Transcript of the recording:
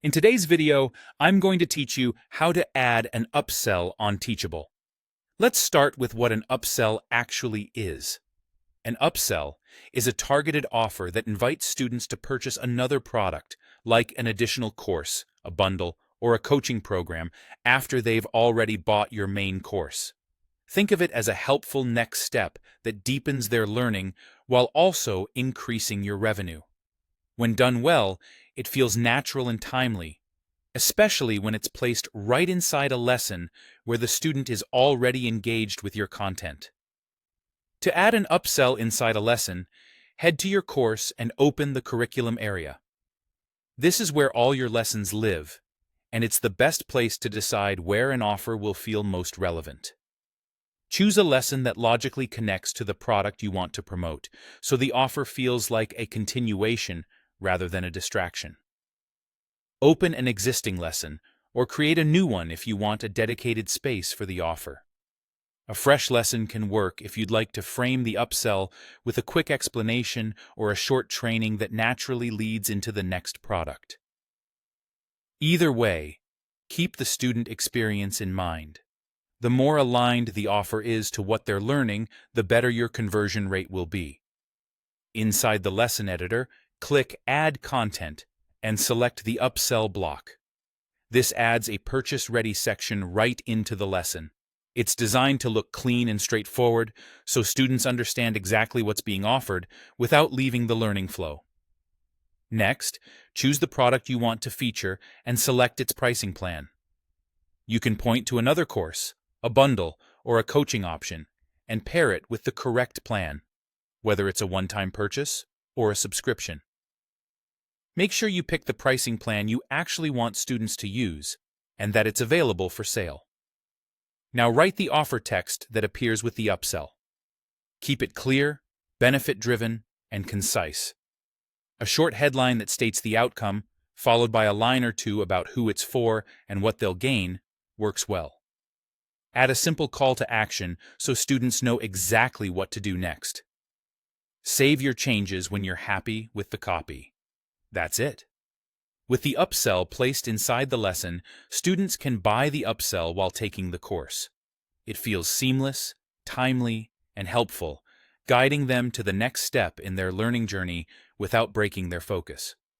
In today's video, I'm going to teach you how to add an upsell on Teachable. Let's start with what an upsell actually is. An upsell is a targeted offer that invites students to purchase another product, like an additional course, a bundle, or a coaching program, after they've already bought your main course. Think of it as a helpful next step that deepens their learning while also increasing your revenue. When done well, it feels natural and timely, especially when it's placed right inside a lesson where the student is already engaged with your content. To add an upsell inside a lesson, head to your course and open the curriculum area. This is where all your lessons live, and it's the best place to decide where an offer will feel most relevant. Choose a lesson that logically connects to the product you want to promote, so the offer feels like a continuation rather than a distraction. Open an existing lesson, or create a new one if you want a dedicated space for the offer. A fresh lesson can work if you'd like to frame the upsell with a quick explanation or a short training that naturally leads into the next product. Either way, keep the student experience in mind. The more aligned the offer is to what they're learning, the better your conversion rate will be. Inside the lesson editor, click Add Content and select the Upsell block. This adds a purchase-ready section right into the lesson. It's designed to look clean and straightforward, so students understand exactly what's being offered without leaving the learning flow. Next, choose the product you want to feature and select its pricing plan. You can point to another course, a bundle, or a coaching option, and pair it with the correct plan, whether it's a one-time purchase or a subscription. Make sure you pick the pricing plan you actually want students to use and that it's available for sale. Now write the offer text that appears with the upsell. Keep it clear, benefit-driven, and concise. A short headline that states the outcome, followed by a line or two about who it's for and what they'll gain, works well. Add a simple call to action so students know exactly what to do next. Save your changes when you're happy with the copy. That's it. With the upsell placed inside the lesson, students can buy the upsell while taking the course. It feels seamless, timely, and helpful, guiding them to the next step in their learning journey without breaking their focus.